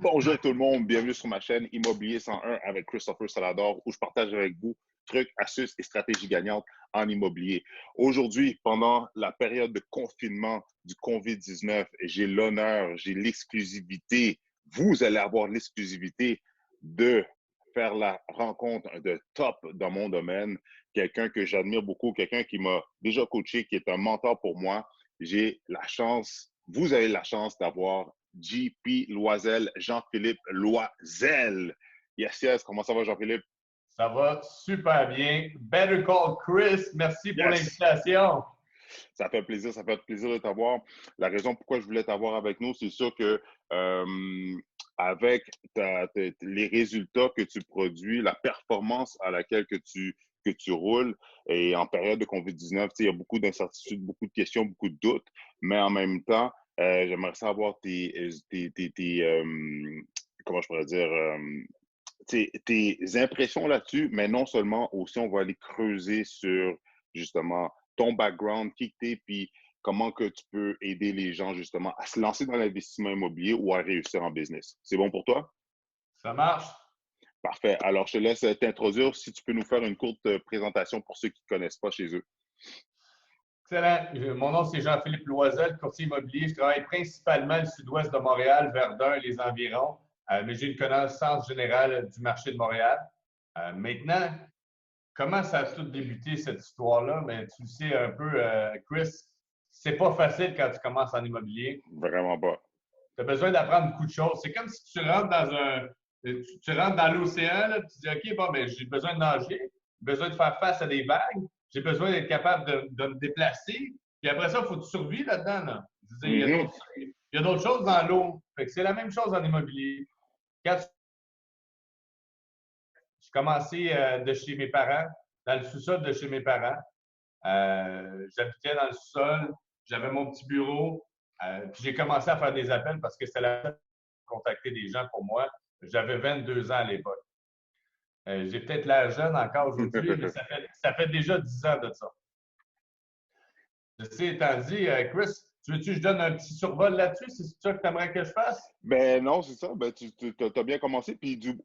Bonjour tout le monde, bienvenue sur ma chaîne Immobilier 101 avec Christopher Salador où je partage avec vous trucs, astuces et stratégies gagnantes en immobilier. Aujourd'hui, pendant la période de confinement du COVID-19, j'ai l'honneur, j'ai l'exclusivité, vous allez avoir l'exclusivité de faire la rencontre de top dans mon domaine, quelqu'un que j'admire beaucoup, quelqu'un qui m'a déjà coaché, qui est un mentor pour moi. J'ai la chance, vous avez la chance d'avoir JP Loisel, Jean-Philippe Loisel. Yes, yes. Comment ça va, Jean-Philippe? Ça va super bien. Better call Chris. Merci pour Yes. l'invitation. Ça fait plaisir de t'avoir. La raison pourquoi je voulais t'avoir avec nous, c'est sûr que avec les résultats que tu produis, la performance à laquelle que tu roules, et en période de COVID-19, il y a beaucoup d'incertitudes, beaucoup de questions, beaucoup de doutes, mais en même temps, j'aimerais savoir comment je pourrais dire, tes impressions là-dessus, mais non seulement aussi, on va aller creuser sur justement ton background, qui t'es, puis comment que tu peux aider les gens justement à se lancer dans l'investissement immobilier ou à réussir en business. C'est bon pour toi? Ça marche? Parfait. Alors, je te laisse t'introduire. Si tu peux nous faire une courte présentation pour ceux qui ne connaissent pas chez eux. Excellent. Mon nom, c'est Jean-Philippe Loisel, courtier immobilier. Je travaille principalement le sud-ouest de Montréal, Verdun et les environs, mais j'ai une connaissance générale du marché de Montréal. Maintenant, comment ça a tout débuté, cette histoire-là? Mais tu le sais un peu, Chris, c'est pas facile quand tu commences en immobilier. Vraiment pas. Tu as besoin d'apprendre beaucoup de choses. C'est comme si tu rentres dans tu rentres dans l'océan, là, puis tu dis, OK, bon, mais j'ai besoin de nager, j'ai besoin de faire face à des vagues, j'ai besoin d'être capable de me déplacer. Puis après ça, il faut que tu survives là-dedans. Là. Je veux dire, il y a d'autres choses dans l'eau. Fait que c'est la même chose en immobilier. Quand j'ai commencé de chez mes parents, dans le sous-sol de chez mes parents, j'habitais dans le sous-sol, j'avais mon petit bureau, puis j'ai commencé à faire des appels parce que c'était la contacter des gens pour moi. J'avais 22 ans à l'époque. J'ai peut-être l'air jeune encore aujourd'hui, mais ça fait déjà 10 ans de ça. Ceci étant dit, Chris, tu veux-tu que je donne un petit survol là-dessus? C'est ça que tu aimerais que je fasse? Ben non, c'est ça. Ben, tu as bien commencé. Puis du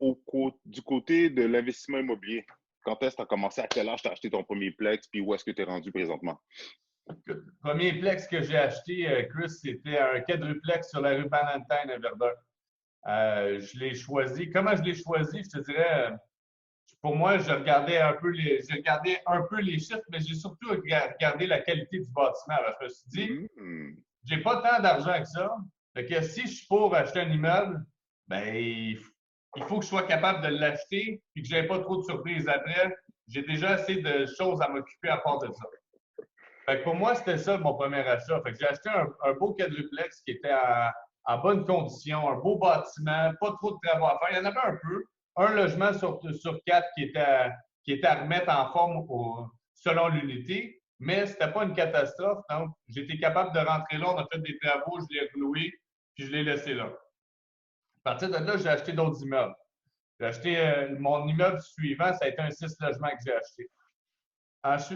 côté de l'investissement immobilier, quand est-ce que tu as commencé? À quel âge tu as acheté ton premier plex? Puis où est-ce que tu es rendu présentement? Le premier plex que j'ai acheté, Chris, c'était un quadruplex sur la rue Ballantyne à Verdun. Je l'ai choisi. Comment je l'ai choisi? Je te dirais, pour moi, j'ai regardé un peu les chiffres, mais j'ai surtout regardé la qualité du bâtiment. Alors, je me suis dit, j'ai pas tant d'argent que ça. Fait que si je suis pour acheter un immeuble, ben, il faut que je sois capable de l'acheter et que je n'ai pas trop de surprises après. J'ai déjà assez de choses à m'occuper à part de ça. Fait que pour moi, c'était ça mon premier achat. Fait que j'ai acheté un beau quadruplex qui était en bonne condition, un beau bâtiment, pas trop de travaux à faire. Il y en avait un peu. Un logement sur quatre qui était à remettre en forme selon l'unité, mais c'était pas une catastrophe. Donc, j'étais capable de rentrer là, on a fait des travaux, je l'ai reloué, puis je l'ai laissé là. À partir de là, j'ai acheté d'autres immeubles. J'ai acheté mon immeuble suivant, ça a été un 6 logements que j'ai acheté.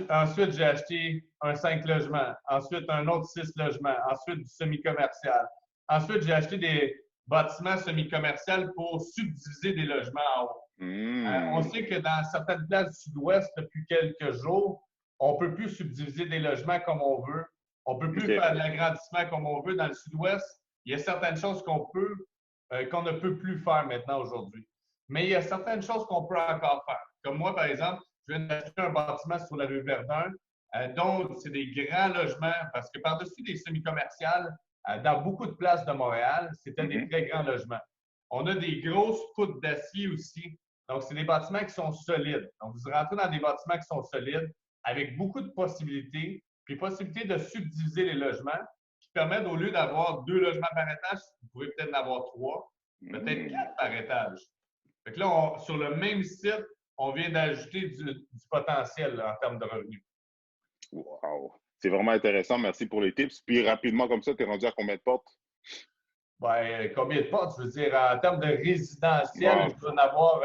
Ensuite, j'ai acheté un 5 logements. Ensuite, un autre 6 logements. Ensuite, du semi-commercial. Ensuite, j'ai acheté des bâtiments semi-commerciaux pour subdiviser des logements en haut. On sait que dans certaines places du sud-ouest, depuis quelques jours, on ne peut plus subdiviser des logements comme on veut. On ne peut plus faire de l'agrandissement comme on veut. Dans le sud-ouest, il y a certaines choses qu'on ne peut plus faire maintenant aujourd'hui. Mais il y a certaines choses qu'on peut encore faire. Comme moi, par exemple, je viens d'acheter un bâtiment sur la rue Verdun, dont c'est des grands logements, parce que par-dessus des semi-commerciales, dans beaucoup de places de Montréal, c'était des très grands logements. On a des grosses poutres d'acier aussi. Donc, c'est des bâtiments qui sont solides. Donc, vous rentrez dans des bâtiments qui sont solides, avec beaucoup de possibilités, puis possibilité de subdiviser les logements, qui permettent, au lieu d'avoir 2 logements par étage, vous pouvez peut-être en avoir 3, peut-être 4 par étage. Fait que là, sur le même site, on vient d'ajouter du potentiel là, en termes de revenus. Wow! C'est vraiment intéressant. Merci pour les tips. Puis rapidement, comme ça, tu es rendu à combien de portes? Ben, combien de portes? Je veux dire, en termes de résidentiel, je dois en avoir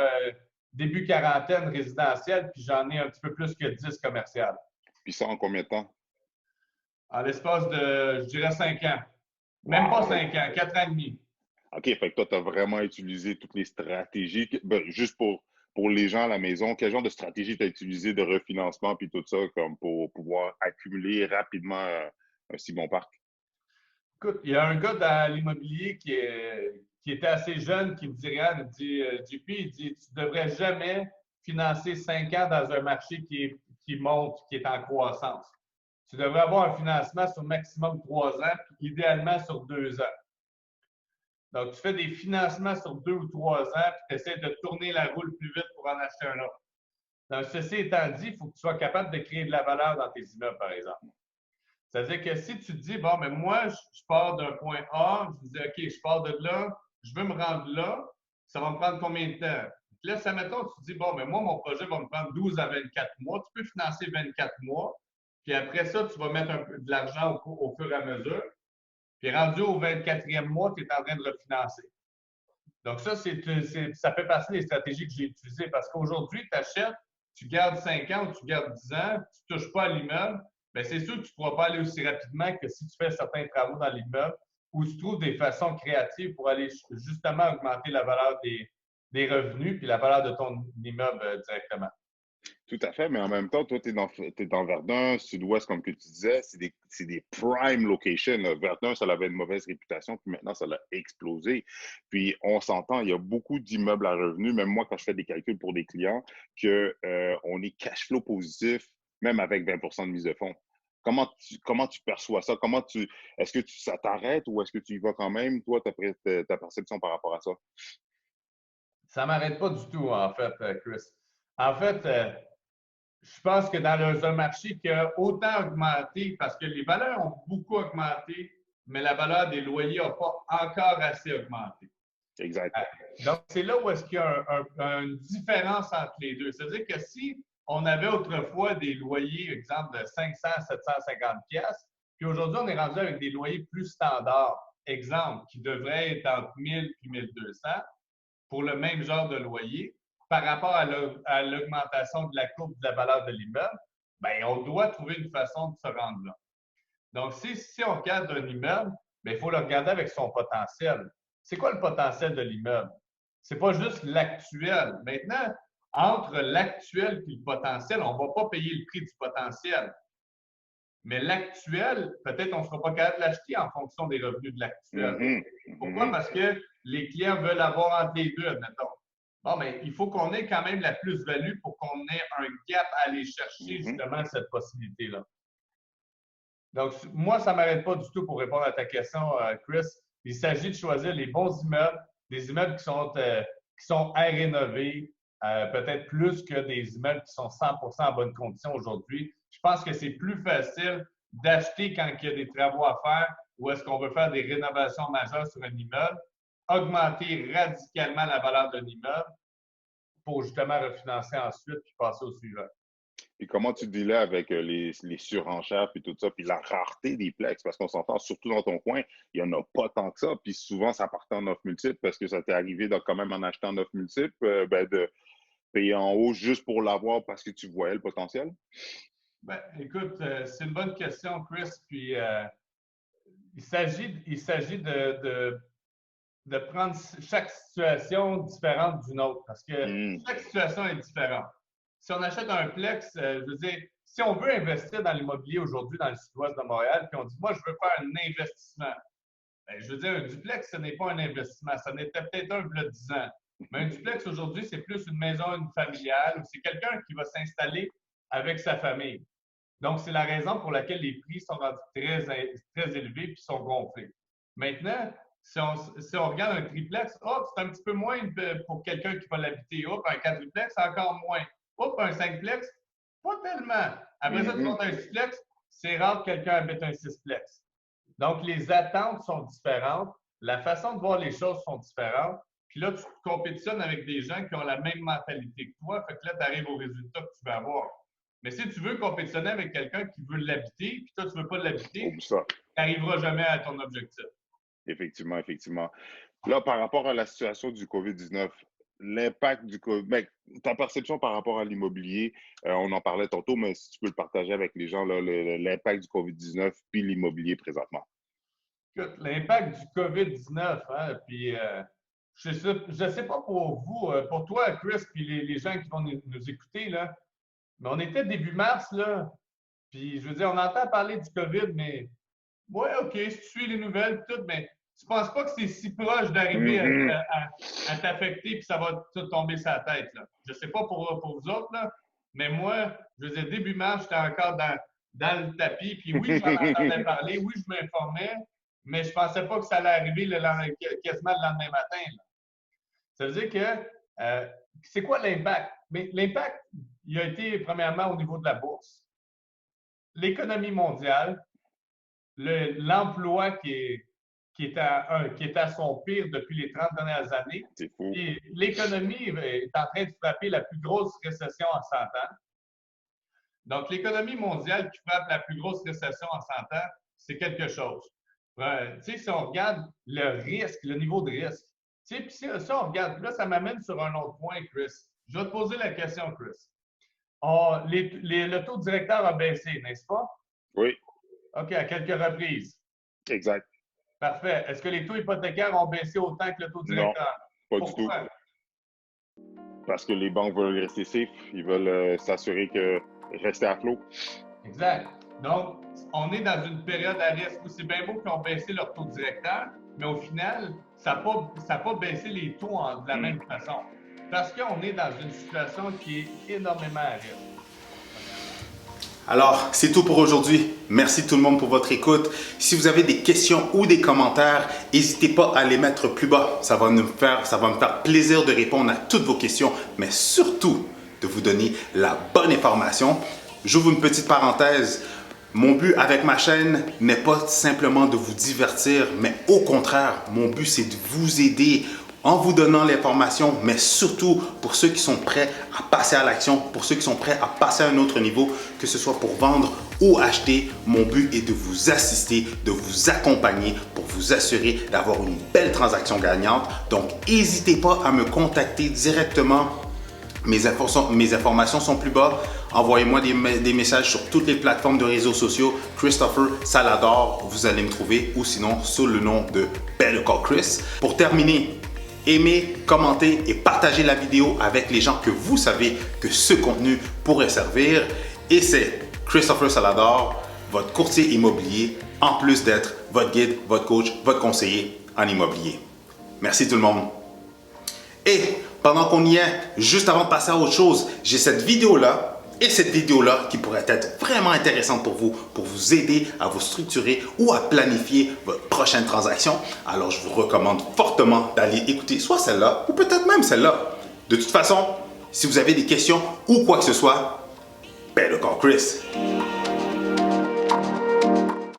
début quarantaine résidentielle, puis j'en ai un petit peu plus que 10 commerciales. Puis ça en combien de temps? En l'espace de, je dirais, 5 ans. Même pas 5 ans, 4 ans et demi. OK, fait que toi, tu as vraiment utilisé toutes les stratégies. Ben, juste pour les gens à la maison, quel genre de stratégie tu as utilisé de refinancement puis tout ça comme pour pouvoir accumuler rapidement un si bon parc? Écoute, il y a un gars dans l'immobilier qui était assez jeune qui me dit, regarde, il dit, JP, il dit, tu ne devrais jamais financer 5 ans dans un marché qui monte, qui est en croissance. Tu devrais avoir un financement sur maximum 3 ans, puis idéalement sur 2 ans. Donc, tu fais des financements sur 2 ou 3 ans, puis tu essaies de tourner la roue le plus vite pour en acheter un autre. Donc, ceci étant dit, il faut que tu sois capable de créer de la valeur dans tes immeubles, par exemple. C'est-à-dire que si tu te dis, bon, mais moi, je pars d'un point A, je dis, OK, je pars de là, je veux me rendre là, ça va me prendre combien de temps? Puis là, ça mettons, tu te dis, bon, mais moi, mon projet va me prendre 12 à 24 mois. Tu peux financer 24 mois, puis après ça, tu vas mettre un peu de l'argent au fur et à mesure. Puis rendu au 24e mois, tu es en train de refinancer. Donc, ça, ça fait partie des stratégies que j'ai utilisées parce qu'aujourd'hui, tu achètes, tu gardes 5 ans ou tu gardes 10 ans, tu ne touches pas à l'immeuble, bien, c'est sûr que tu ne pourras pas aller aussi rapidement que si tu fais certains travaux dans l'immeuble ou tu trouves des façons créatives pour aller justement augmenter la valeur des revenus puis la valeur de ton immeuble directement. Tout à fait, mais en même temps, toi, t'es dans Verdun, Sud-Ouest, comme que tu disais, c'est des prime locations, là. Verdun, ça avait une mauvaise réputation, puis maintenant, ça l'a explosé. Puis, on s'entend, il y a beaucoup d'immeubles à revenus, même moi, quand je fais des calculs pour des clients, que on est cash flow positif, même avec 20 de mise de fonds. Comment tu perçois ça? Est-ce que ça t'arrête ou est-ce que tu y vas quand même? Toi, ta perception par rapport à ça? Ça ne m'arrête pas du tout, en fait, Chris. En fait, je pense que dans un marché qui a autant augmenté, parce que les valeurs ont beaucoup augmenté, mais la valeur des loyers n'a pas encore assez augmenté. Exact. Donc, c'est là où est-ce qu'il y a une différence entre les deux. C'est-à-dire que si on avait autrefois des loyers, exemple, de 500 à 750 pièces, puis aujourd'hui, on est rendu avec des loyers plus standards, exemple, qui devraient être entre 1000 et 1200 pour le même genre de loyer, par rapport à l'augmentation de la courbe de la valeur de l'immeuble, bien, on doit trouver une façon de se rendre là. Donc, si on regarde un immeuble, bien, il faut le regarder avec son potentiel. C'est quoi le potentiel de l'immeuble? C'est pas juste l'actuel. Maintenant, entre l'actuel et le potentiel, on ne va pas payer le prix du potentiel. Mais l'actuel, peut-être on ne sera pas capable de l'acheter en fonction des revenus de l'actuel. Mhm, Pourquoi? mhm. Parce que les clients veulent avoir entre les deux, admettons. Bon, mais il faut qu'on ait quand même la plus-value pour qu'on ait un gap à aller chercher Mhm. justement cette possibilité-là. Donc, moi, ça ne m'arrête pas du tout pour répondre à ta question, Chris. Il s'agit de choisir les bons immeubles, des immeubles qui sont à rénover, peut-être plus que des immeubles qui sont 100 en bonne condition aujourd'hui. Je pense que c'est plus facile d'acheter quand il y a des travaux à faire ou est-ce qu'on veut faire des rénovations majeures sur un immeuble, augmenter radicalement la valeur d'un immeuble pour justement refinancer ensuite puis passer au suivant. Et comment tu dis là avec les surenchères puis tout ça, puis la rareté des plex, parce qu'on s'entend, surtout dans ton coin, il n'y en a pas tant que ça, puis souvent ça partait en offre multiple parce que ça t'est arrivé de quand même en achetant en offre multiple, ben, de payer en haut juste pour l'avoir parce que tu voyais le potentiel? Ben, écoute, c'est une bonne question, Chris. Puis il s'agit de prendre chaque situation différente d'une autre parce que Hmm. chaque situation est différente. Si on achète un plex, je veux dire, si on veut investir dans l'immobilier aujourd'hui dans le sud-ouest de Montréal, puis on dit, moi, je veux faire un investissement. Ben, je veux dire, un duplex, ce n'est pas un investissement. Ça n'était peut-être un il y a 10 ans. Mais un duplex, aujourd'hui, c'est plus une maison une familiale ou c'est quelqu'un qui va s'installer avec sa famille. Donc, c'est la raison pour laquelle les prix sont rendus très élevés et sont gonflés. Maintenant, si on regarde un triplex, oh, c'est un petit peu moins pour quelqu'un qui va l'habiter. Hop, un quadruplex, encore moins. Hop, un cinqplex, pas tellement. Après ça, tu Mhm. montes un sixplex, c'est rare que quelqu'un habite un sixplex. Donc, les attentes sont différentes, la façon de voir les choses sont différentes. Puis là, tu compétitionnes avec des gens qui ont la même mentalité que toi. Fait que là, tu arrives au résultat que tu veux avoir. Mais si tu veux compétitionner avec quelqu'un qui veut l'habiter, puis toi, tu ne veux pas l'habiter, Oublie ça. tu n'arriveras jamais à ton objectif. Effectivement, effectivement. Là, par rapport à la situation du COVID-19, l'impact du COVID, ben, ta perception par rapport à l'immobilier, on en parlait tantôt, mais si tu peux le partager avec les gens, là, l'impact du COVID-19 puis l'immobilier présentement. Écoute, l'impact du COVID-19, hein, puis je ne sais pas pour vous, pour toi, Chris, puis les gens qui vont nous écouter, là, mais on était début mars, là, puis je veux dire, on entend parler du COVID, mais ouais, OK, si tu suis les nouvelles, tout, mais tu penses pas que c'est si proche d'arriver à t'affecter puis ça va tout tomber sur la tête, là. Je sais pas pour vous autres, là, mais moi, je veux dire, début mars, j'étais encore dans le tapis, puis oui, je m'en entendais parler, oui, je m'informais, mais je pensais pas que ça allait arriver quasiment le lendemain matin, là. Ça veut dire que c'est quoi l'impact? Mais l'impact, il a été premièrement au niveau de la bourse, l'économie mondiale, l'emploi qui est à son pire depuis les 30 dernières années. C'est fou. Et l'économie est en train de frapper la plus grosse récession en 100 ans. Donc, l'économie mondiale qui frappe la plus grosse récession en 100 ans, c'est quelque chose. Tu sais, si on regarde le risque, le niveau de risque, tu sais, puis si on regarde, là, ça m'amène sur un autre point, Chris. Je vais te poser la question, Chris. Le taux directeur a baissé, n'est-ce pas? Oui. OK, à quelques reprises. Exact. Parfait. Est-ce que les taux hypothécaires ont baissé autant que le taux directeur? Non, pas du tout. Parce que les banques veulent rester safe. Ils veulent s'assurer que rester à flot. Exact. Donc, on est dans une période à risque où c'est bien beau qu'ils ont baissé leur taux directeur, mais au final, ça n'a pas baissé les taux de la même façon. Parce qu'on est dans une situation qui est énormément à risque. Alors, c'est tout pour aujourd'hui. Merci tout le monde pour votre écoute. Si vous avez des questions ou des commentaires, n'hésitez pas à les mettre plus bas. Ça va me faire plaisir de répondre à toutes vos questions, mais surtout de vous donner la bonne information. J'ouvre une petite parenthèse. Mon but avec ma chaîne n'est pas simplement de vous divertir, mais au contraire, mon but c'est de vous aider en vous donnant l'information, mais surtout pour ceux qui sont prêts à passer à l'action, pour ceux qui sont prêts à passer à un autre niveau, que ce soit pour vendre ou acheter. Mon but est de vous assister, de vous accompagner pour vous assurer d'avoir une belle transaction gagnante. Donc, n'hésitez pas à me contacter directement. Mes informations sont plus bas. Envoyez-moi des messages sur toutes les plateformes de réseaux sociaux. Christopher Salador, vous allez me trouver, ou sinon sous le nom de Better Call Chris. Pour terminer, aimez, commentez et partagez la vidéo avec les gens que vous savez que ce contenu pourrait servir. Et c'est Christopher Salador, votre courtier immobilier, en plus d'être votre guide, votre coach, votre conseiller en immobilier. Merci tout le monde. Et pendant qu'on y est, juste avant de passer à autre chose, j'ai cette vidéo-là et cette vidéo-là qui pourrait être vraiment intéressante pour vous aider à vous structurer ou à planifier votre prochaine transaction. Alors, je vous recommande fortement d'aller écouter soit celle-là ou peut-être même celle-là. De toute façon, si vous avez des questions ou quoi que ce soit, Better Call Chris.